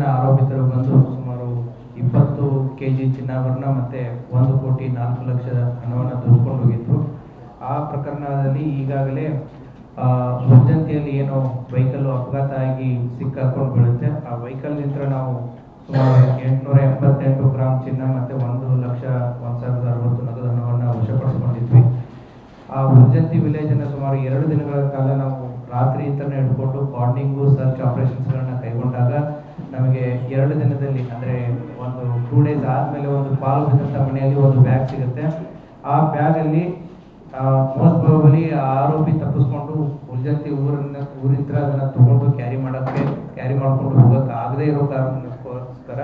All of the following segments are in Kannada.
ಜನ ಆರೋಪಿತರು ಬಂದು ಸುಮಾರು 20 kg ಚಿನ್ನಾಭರಣ ಮತ್ತು 1,04,00,000 ಹಣವನ್ನು ದೋಚ್ಕೊಂಡು ಹೋಗಿದ್ರು. ಆ ಪ್ರಕರಣದಲ್ಲಿ ಈಗಾಗಲೇ ಉಜ್ಜಂತಿಯಲ್ಲಿ ಏನೋ ವೆಹಿಕಲ್ ಅಪಘಾತ ಆಗಿ ಸಿಕ್ಕಾಕೊಂಡು ಬೀಳುತ್ತೆ. ಆ ವೆಹಿಕಲ್ನಿಂದ ನಾವು ಸುಮಾರು 888 ಗ್ರಾಮ್ ಚಿನ್ನ ಮತ್ತು 1,01,060 ನಗದು ಹಣವನ್ನು ವಶಪಡಿಸಿಕೊಂಡಿದ್ವಿ. ಆ ಉಜ್ಜಂತಿ ವಿಲೇಜನ್ನು ಸುಮಾರು 2 ದಿನಗಳ ಕಾಲ ನಾವು ರಾತ್ರಿ ಇಂತಲೇ ಹಿಡ್ಕೊಂಡು ಕಾರ್ಡಿಂಗು ಸರ್ಚ್ ಆಪರೇಷನ್ಸ್ಗಳನ್ನ ಕೈಗೊಂಡಾಗ ನಮಗೆ 2 ದಿನದಲ್ಲಿ ಅಂದರೆ ಒಂದು 2 days ಆದಮೇಲೆ ಒಂದು ಪಾಲು ಬಿದ್ದಂಥ ಮನೆಯಲ್ಲಿ ಒಂದು ಬ್ಯಾಗ್ ಸಿಗುತ್ತೆ. ಆ ಬ್ಯಾಗಲ್ಲಿ ಮೋಸ್ಟ್ ಪ್ರಾಬಬಲಿ ಆರೋಪಿ ತಪ್ಪಿಸ್ಕೊಂಡು ಉಜ್ಜಂತಿ ಊರಿಂತ್ರ ಅದನ್ನು ತಗೊಂಡು ಕ್ಯಾರಿ ಮಾಡ್ಕೊಂಡು ಹೋಗೋಕೆ ಆಗದೇ ಇರೋ ಕಾರಣಕ್ಕೋಸ್ಕರ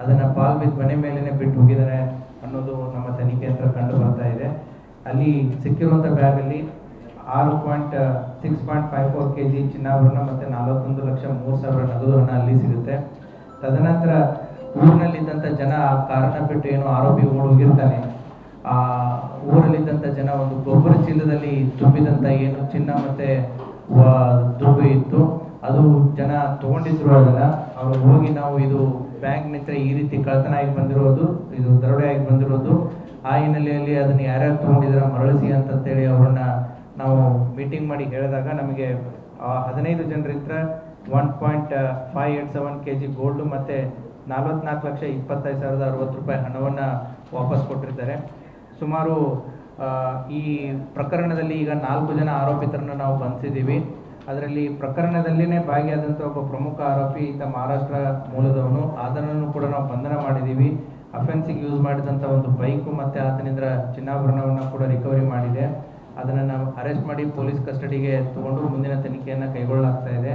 ಅದನ್ನು ಪಾಲ್ ಬಿದ್ದ ಮನೆ ಮೇಲೇ ಬಿಟ್ಟು ಹೋಗಿದ್ದಾರೆ ಅನ್ನೋದು ನಮ್ಮ ತನಿಖೆ ಅಂತ ಕಂಡು ಬರ್ತಾ ಇದೆ. ಅಲ್ಲಿ ಸಿಕ್ಕಿರುವಂಥ ಬ್ಯಾಗಲ್ಲಿ 6.54 kg ಚಿನ್ನಾಭರಣ ಮತ್ತು 41,03,000 ನಗದು ಹಣ ಅಲ್ಲಿ ಸಿಗುತ್ತೆ. ತದನಂತರ ಊರಿನಲ್ಲಿದ್ದಂಥ ಜನ ಕಾರಣ ಬಿಟ್ಟು ಏನು ಆರೋಪಿ ಹೋಗಿರ್ತಾನೆ, ಆ ಊರಲ್ಲಿದ್ದಂಥ ಜನ ಒಂದು ಗೊಬ್ಬರ ಚೀಲದಲ್ಲಿ ತುಂಬಿದಂಥ ಏನು ಚಿನ್ನ ಮತ್ತು ದುಡ್ಡು ಇತ್ತು, ಅದು ಜನ ತೊಗೊಂಡಿದ್ರು. ಅದನ್ನು ಅವರು ಹೋಗಿ ನಾವು ಇದು ಬ್ಯಾಂಕ್ ನಿಂತ ಈ ರೀತಿ ಕಳ್ಳತನ ಆಗಿ ಬಂದಿರೋದು, ಇದು ದರೋಡೆ ಆಗಿ ಬಂದಿರೋದು, ಆ ಹಿನ್ನೆಲೆಯಲ್ಲಿ ಅದನ್ನು ಯಾರ್ಯಾರು ತೊಗೊಂಡಿದ್ರೆ ಮರಳಿಸಿ ಅಂತಂತೇಳಿ ಅವ್ರನ್ನ ನಾವು ಮೀಟಿಂಗ್ ಮಾಡಿ ಹೇಳಿದಾಗ ನಮಗೆ 15 ಜನರಿಂದ 1.587 kg ಗೋಲ್ಡು ಮತ್ತು 44,25,060 ರೂಪಾಯಿ ಹಣವನ್ನು ವಾಪಸ್ ಕೊಟ್ಟಿರ್ತಾರೆ. ಸುಮಾರು ಈ ಪ್ರಕರಣದಲ್ಲಿ ಈಗ 4 ಜನ ಆರೋಪಿತರನ್ನು ನಾವು ಬಂಧಿಸಿದ್ದೀವಿ. ಅದರಲ್ಲಿ ಪ್ರಕರಣದಲ್ಲಿನೇ ಭಾಗಿಯಾದಂಥ ಒಬ್ಬ ಪ್ರಮುಖ ಆರೋಪಿ ಈತ ಮಹಾರಾಷ್ಟ್ರ ಮೂಲದವನು, ಅದನ್ನು ಕೂಡ ನಾವು ಬಂಧನ ಮಾಡಿದ್ದೀವಿ. ಅಫೆನ್ಸಿಗೆ ಯೂಸ್ ಮಾಡಿದಂಥ ಒಂದು ಬೈಕು ಮತ್ತು ಆತನಿಂದ ಚಿನ್ನಾಭರಣವನ್ನು ಕೂಡ ರಿಕವರಿ ಮಾಡಿದೆ. ಅದನ್ನು ನಾವು ಅರೆಸ್ಟ್ ಮಾಡಿ ಪೊಲೀಸ್ ಕಸ್ಟಡಿಗೆ ತಗೊಂಡು ಮುಂದಿನ ತನಿಖೆಯನ್ನು ಕೈಗೊಳ್ಳಲಾಗ್ತಾ ಇದೆ.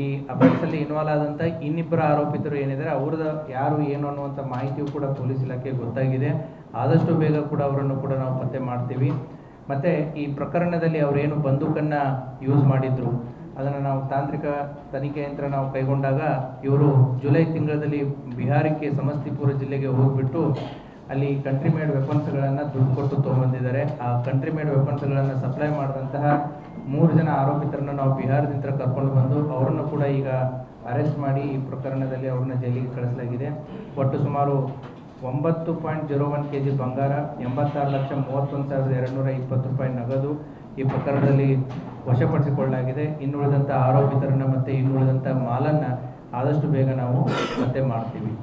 ಈ ಅಫೆನ್ಸಲ್ಲಿ ಇನ್ವಾಲ್ವ್ ಆದಂಥ ಇನ್ನಿಬ್ಬರು ಆರೋಪಿತರು ಏನಿದ್ದಾರೆ ಅವ್ರದ್ದು ಯಾರು ಏನು ಅನ್ನುವಂಥ ಮಾಹಿತಿಯು ಕೂಡ ಪೊಲೀಸ್ ಇಲಾಖೆಗೆ ಗೊತ್ತಾಗಿದೆ. ಆದಷ್ಟು ಬೇಗ ಕೂಡ ಅವರನ್ನು ಕೂಡ ನಾವು ಪತ್ತೆ ಮಾಡ್ತೀವಿ. ಮತ್ತು ಈ ಪ್ರಕರಣದಲ್ಲಿ ಅವರೇನು ಬಂದೂಕನ್ನು ಯೂಸ್ ಮಾಡಿದ್ರು ಅದನ್ನು ನಾವು ತಾಂತ್ರಿಕ ತನಿಖೆಯಂತ್ರ ನಾವು ಕೈಗೊಂಡಾಗ ಇವರು ಜುಲೈ ತಿಂಗಳಲ್ಲಿ ಬಿಹಾರಕ್ಕೆ ಸಮಸ್ತಿಪುರ ಜಿಲ್ಲೆಗೆ ಹೋಗಿಬಿಟ್ಟು ಅಲ್ಲಿ ಕಂಟ್ರಿ ಮೇಡ್ ವೆಪನ್ಸ್ಗಳನ್ನು ದುಡ್ಡು ಕೊಟ್ಟು ತೊಗೊಂಬಂದಿದ್ದಾರೆ. ಆ ಕಂಟ್ರಿ ಮೇಡ್ ವೆಪನ್ಸ್ಗಳನ್ನು ಸಪ್ಲೈ ಮಾಡಿದಂತಹ 3 ಜನ ಆರೋಪಿತರನ್ನು ನಾವು ಬಿಹಾರದಿಂದ ಕರ್ಕೊಂಡು ಬಂದು ಅವರನ್ನು ಕೂಡ ಈಗ ಅರೆಸ್ಟ್ ಮಾಡಿ ಈ ಪ್ರಕರಣದಲ್ಲಿ ಅವ್ರನ್ನ ಜೈಲಿಗೆ ಕಳಿಸಲಾಗಿದೆ. ಒಟ್ಟು ಸುಮಾರು 9.01 kg ಬಂಗಾರ, 86,31,220 ರೂಪಾಯಿ ನಗದು ಈ ಪ್ರಕರಣದಲ್ಲಿ ವಶಪಡಿಸಿಕೊಳ್ಳಲಾಗಿದೆ. ಇನ್ನುಳಿದಂಥ ಆರೋಪಿತರನ್ನು ಮತ್ತು ಇನ್ನುಳಿದಂಥ ಮಾಲನ್ನು ಆದಷ್ಟು ಬೇಗ ನಾವು ಪತ್ತೆ ಮಾಡ್ತೀವಿ.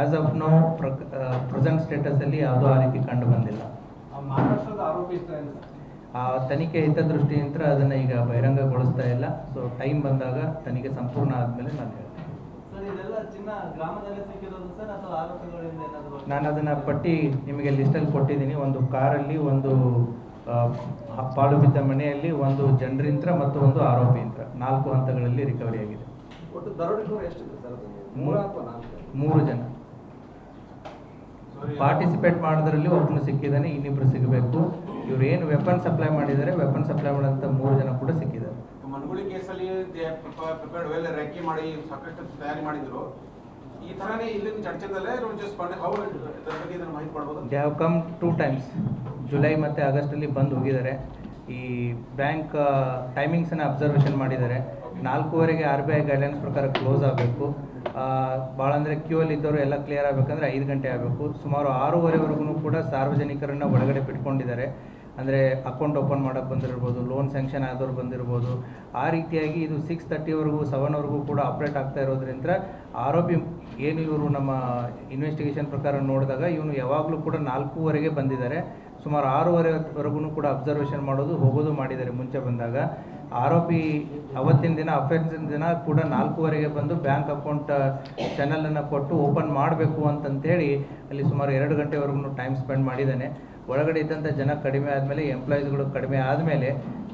ಆಸ್ ಆಫ್ ನೋ ಪ್ರೆಸೆಂಟ್ ಸ್ಟೇಟಸಲ್ಲಿ ಯಾವುದೋ ಆ ರೀತಿ ಕಂಡು ಬಂದಿಲ್ಲ. ಆ ತನಿಖೆ ಹಿತದೃಷ್ಟಿಯಿಂದ ಅದನ್ನು ಈಗ ಬಹಿರಂಗಗೊಳಿಸ್ತಾ ಇಲ್ಲ. ಸೊ ಟೈಮ್ ಬಂದಾಗ ತನಿಖೆ ಸಂಪೂರ್ಣ ಆದಮೇಲೆ ನಾನು ಹೇಳ್ತೀನಿ. ನಾನು ಅದನ್ನು ಪಟ್ಟಿ ನಿಮಗೆ ಲಿಸ್ಟಲ್ಲಿ ಕೊಟ್ಟಿದ್ದೀನಿ. ಒಂದು ಕಾರಲ್ಲಿ, ಒಂದು ಪಾಳು ಬಿದ್ದ ಮನೆಯಲ್ಲಿ, ಒಂದು ಜನರಿಂತ್ರ ಮತ್ತು ಒಂದು ಆರೋಪಿಯಿಂದ 4 ಹಂತಗಳಲ್ಲಿ ರಿಕವರಿ ಆಗಿದೆ. 3 ಜನ ಪಾರ್ಟಿಸಿಪೇಟ್ ಮಾಡೋದ್ರಲ್ಲಿ ಒಬ್ಬನು ಸಿಕ್ಕಿದ್ದಾನೆ, ಇನ್ನಿಬ್ರು ಸಿಗಬೇಕು. ಇವ್ರು ಏನು ವೆಪನ್ ಸಪ್ಲೈ ಮಾಡಿದ್ದಾರೆ, ವೆಪನ್ ಸಪ್ಲೈ ಮಾಡೋಂಥ 3 ಜನ ಕೂಡ ಸಿಕ್ಕಿದ್ದಾರೆ. ಮನಗುಳಿ ಕೇಸಲ್ಲಿ ಪ್ರಿಪೇರ್ಡ್ ವೆಲ್ ರೆಕ್ಕಿ ಮಾಡಿ ಸಾಕಷ್ಟು ತಯಾರಿ ಮಾಡಿದ್ರು. ಈ ಥರನೇ ಇಲ್ಲಿನ ಚರ್ಚೆದಲ್ಲೇ ಮಾಹಿತಿ ಕೊಡ್ಬೋದು. They have come 2 times, July ಮತ್ತು ಆಗಸ್ಟಲ್ಲಿ ಬಂದು ಹೋಗಿದ್ದಾರೆ. ಈ ಬ್ಯಾಂಕ್ ಟೈಮಿಂಗ್ಸನ್ನು ಅಬ್ಸರ್ವೇಷನ್ ಮಾಡಿದ್ದಾರೆ. 4:15ಗೆ RBI ಗೈಡ್ಲೈನ್ಸ್ ಪ್ರಕಾರ ಕ್ಲೋಸ್ ಆಗಬೇಕು. ಭಾಳ ಅಂದರೆ ಕ್ಯೂ ಅಲ್ಲಿ ಇದ್ದವರು ಎಲ್ಲ ಕ್ಲಿಯರ್ ಆಗಬೇಕಂದ್ರೆ 5 ಗಂಟೆ ಆಗಬೇಕು. ಸುಮಾರು 6:15ವರೆಗೂ ಕೂಡ ಸಾರ್ವಜನಿಕರನ್ನು ಒಳಗಡೆ ಬಿಟ್ಕೊಂಡಿದ್ದಾರೆ. ಅಂದರೆ ಅಕೌಂಟ್ ಓಪನ್ ಮಾಡೋಕ್ಕೆ ಬಂದಿರ್ಬೋದು, ಲೋನ್ ಸ್ಯಾಂಕ್ಷನ್ ಆದವ್ರು ಬಂದಿರ್ಬೋದು. ಆ ರೀತಿಯಾಗಿ ಇದು 6:30ವರೆಗೂ 7ವರೆಗೂ ಕೂಡ ಆಪ್ರೇಟ್ ಆಗ್ತಾ ಇರೋದ್ರಿಂದ ಆರೋಪಿ ಏನು ಇವರು ನಮ್ಮ ಇನ್ವೆಸ್ಟಿಗೇಷನ್ ಪ್ರಕಾರ ನೋಡಿದಾಗ ಇವನು ಯಾವಾಗಲೂ ಕೂಡ 4:15ಗೆ ಬಂದಿದ್ದಾರೆ. ಸುಮಾರು 6:15ವರೆಗೂ ಕೂಡ ಅಬ್ಸರ್ವೇಷನ್ ಮಾಡೋದು ಹೋಗೋದು ಮಾಡಿದ್ದಾರೆ ಮುಂಚೆ ಬಂದಾಗ. ಆರೋಪಿ ಅವತ್ತಿನ ದಿನ ಅಫೆನ್ಸಿನ ದಿನ ಕೂಡ 4:15ಗೆ ಬಂದು ಬ್ಯಾಂಕ್ ಅಕೌಂಟ್ ಚಾನಲನ್ನು ಕೊಟ್ಟು ಓಪನ್ ಮಾಡಬೇಕು ಅಂತಂತೇಳಿ ಅಲ್ಲಿ ಸುಮಾರು 2 ಗಂಟೆವರೆಗೂ ಟೈಮ್ ಸ್ಪೆಂಡ್ ಮಾಡಿದ್ದಾನೆ. ಒಳಗಡೆ ಇದ್ದಂಥ ಜನ ಕಡಿಮೆ ಆದಮೇಲೆ, ಎಂಪ್ಲಾಯೀಸ್ಗಳು ಕಡಿಮೆ ಆದಮೇಲೆ,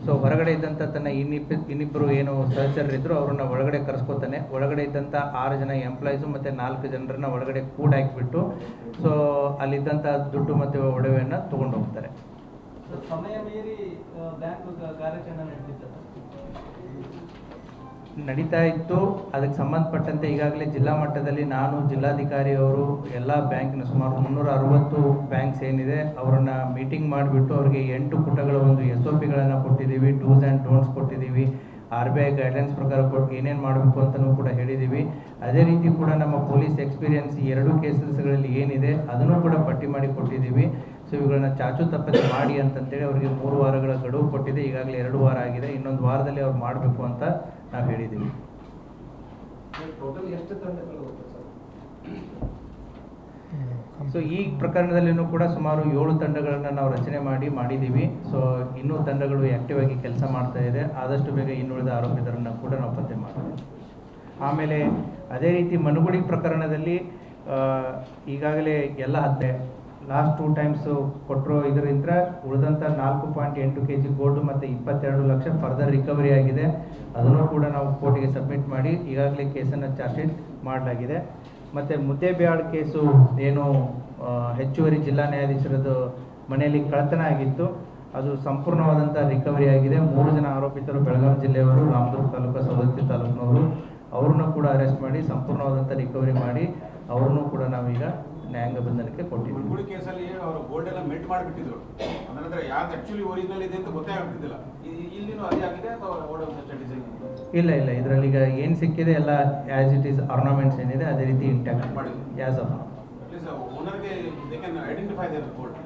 ಸೊ ಹೊರಗಡೆ ಇದ್ದಂಥ ತನ್ನ ಇನ್ನಿಬ್ಬರು ಏನು ಸಹಚರರಿದ್ದರು ಅವ್ರನ್ನ ಒಳಗಡೆ ಕರೆಸ್ಕೊತಾನೆ. ಒಳಗಡೆ ಇದ್ದಂಥ 6 ಜನ ಎಂಪ್ಲಾಯೀಸು ಮತ್ತು 4 ಜನರನ್ನ ಒಳಗಡೆ ಕೂಡ ಹಾಕಿಬಿಟ್ಟು ಸೊ ಅಲ್ಲಿದ್ದಂಥ ದುಡ್ಡು ಮತ್ತು ಒಡವೆಯನ್ನು ತೊಗೊಂಡು ಹೋಗ್ತಾರೆ. ಸಮಯ ಮೀರಿ ಬ್ಯಾಂಕ್ ಕಾರ್ಯಾಚರಣೆ ನಡೀತಾ ಇತ್ತು. ಅದಕ್ಕೆ ಸಂಬಂಧಪಟ್ಟಂತೆ ಈಗಾಗಲೇ ಜಿಲ್ಲಾ ಮಟ್ಟದಲ್ಲಿ ನಾನು, ಜಿಲ್ಲಾಧಿಕಾರಿ ಅವರು, ಎಲ್ಲ ಬ್ಯಾಂಕಿನ ಸುಮಾರು 360 ಬ್ಯಾಂಕ್ಸ್ ಏನಿದೆ ಅವರನ್ನು ಮೀಟಿಂಗ್ ಮಾಡಿಬಿಟ್ಟು ಅವ್ರಿಗೆ 8 ಪುಟಗಳ ಒಂದು SOPಗಳನ್ನು ಕೊಟ್ಟಿದ್ದೀವಿ, ಡೂಸ್ ಆ್ಯಂಡ್ ಡೋಂಟ್ಸ್ ಕೊಟ್ಟಿದ್ದೀವಿ. RBI ಗೈಡ್ಲೈನ್ಸ್ ಪ್ರಕಾರ ಕೊಟ್ಟು ಏನೇನು ಮಾಡಬೇಕು ಅಂತಲೂ ಕೂಡ ಹೇಳಿದ್ದೀವಿ. ಅದೇ ರೀತಿ ಕೂಡ ನಮ್ಮ ಪೊಲೀಸ್ ಎಕ್ಸ್ಪೀರಿಯನ್ಸ್ ಈ 2 ಕೇಸಸ್ಗಳಲ್ಲಿ ಏನಿದೆ ಅದನ್ನು ಕೂಡ ಪಟ್ಟಿ ಮಾಡಿ ಕೊಟ್ಟಿದ್ದೀವಿ. ಸೊ ಇವುಗಳನ್ನ ಚಾಚು ತಪ್ಪದೆ ಮಾಡಿ ಅಂತಂತೇಳಿ ಅವರಿಗೆ 3 ವಾರಗಳ ಗಡುವು ಕೊಟ್ಟಿದೆ. ಈಗಾಗಲೇ 2 ವಾರ ಆಗಿದೆ, ಇನ್ನೊಂದು ವಾರದಲ್ಲಿ ಅವ್ರು ಮಾಡಬೇಕು ಅಂತ ನಾವು ಹೇಳಿದ್ದೀವಿ. ಟೋಟಲ್ ಎಷ್ಟು ತಂಡಗಳು ಸರ್? ಸೊ ಈ ಪ್ರಕರಣದಲ್ಲಿನೂ ಕೂಡ ಸುಮಾರು 7 ತಂಡಗಳನ್ನು ನಾವು ರಚನೆ ಮಾಡಿದ್ದೀವಿ. ಸೊ ಇನ್ನೂ ತಂಡಗಳು ಆ್ಯಕ್ಟಿವ್ ಆಗಿ ಕೆಲಸ ಮಾಡ್ತಾ ಇದೆ. ಆದಷ್ಟು ಬೇಗ ಇನ್ನುಳಿದ ಆರೋಪಿತರನ್ನು ಕೂಡ ನಾವು ಪತ್ತೆ ಮಾಡ್ತೀವಿ. ಆಮೇಲೆ ಅದೇ ರೀತಿ ಮನುಗುಡಿ ಪ್ರಕರಣದಲ್ಲಿ ಈಗಾಗಲೇ ಎಲ್ಲ ಲಾಸ್ಟ್ 2 ಟೈಮ್ಸು ಕೊಟ್ಟರು. ಇದರಿಂದ ಉಳಿದಂಥ 4.8 kg ಗೋಲ್ಡ್ ಮತ್ತು 22 ಲಕ್ಷ ಫರ್ದರ್ ರಿಕವರಿ ಆಗಿದೆ. ಅದನ್ನು ಕೂಡ ನಾವು ಕೋರ್ಟಿಗೆ ಸಬ್ಮಿಟ್ ಮಾಡಿ ಈಗಾಗಲೇ ಕೇಸನ್ನು ಚಾರ್ಜ್ ಶೀಟ್ ಮಾಡಲಾಗಿದೆ. ಮತ್ತು ಮುದ್ದೇಬಿಹಾಳ್ ಕೇಸು ಏನು ಹೆಚ್ಚುವರಿ ಜಿಲ್ಲಾ ನ್ಯಾಯಾಧೀಶರದ್ದು ಮನೆಯಲ್ಲಿ ಕಳ್ಳತನ ಆಗಿತ್ತು, ಅದು ಸಂಪೂರ್ಣವಾದಂಥ ರಿಕವರಿ ಆಗಿದೆ. 3 ಜನ ಆರೋಪಿತರು ಬೆಳಗಾವಿ ಜಿಲ್ಲೆಯವರು, ರಾಮದುರ್ಗ ತಾಲೂಕು, ಸವದತ್ತಿ ತಾಲೂಕಿನವರು, ಅವ್ರನ್ನೂ ಕೂಡ ಅರೆಸ್ಟ್ ಮಾಡಿ ಸಂಪೂರ್ಣವಾದಂಥ ರಿಕವರಿ ಮಾಡಿ ಅವ್ರನ್ನೂ ಕೂಡ ನಾವೀಗ ನ್ಯಾಯಾಂಗ ಬಂಧನಕ್ಕೆ ಕೊಟ್ಟಿದ್ದೀವಿ. ಮನುಗುಡಿ ಕೇಸಲ್ಲಿ ಅವರು ಗೋಲ್ಡ್ ಎಲ್ಲ ಮೆಲ್ಟ್ ಮಾಡಿಬಿಟ್ಟಿದ್ರು. ಅದರ ಯಾವ್ದು ಆಕ್ಚುಲಿ ಒರಿಜಿನಲ್ ಇದೆ ಅಂತ ಗೊತ್ತೇ ಆಗ್ತಿದ್ದಿಲ್ಲ. ಇಲ್ಲಿನೂ ಅದೇ ಆಗಿದೆ ಅಥವಾ ಡಿಸೈನ್? ಇಲ್ಲ, ಇದರಲ್ಲಿ ಈಗ ಏನು ಸಿಕ್ಕಿದೆ ಎಲ್ಲ ಆ್ಯಸ್ ಇಟ್ ಈಸ್ ಆರ್ನಮೆಂಟ್ಸ್ ಏನಿದೆ ಅದೇ ರೀತಿ ಇಂಟ್ಯಾಕ್ಟ್ ಮಾಡಿದ್ರು. ಆ್ಯಸ್ ಆಫ್ ಓನರ್ಗೆ they can identify their gold.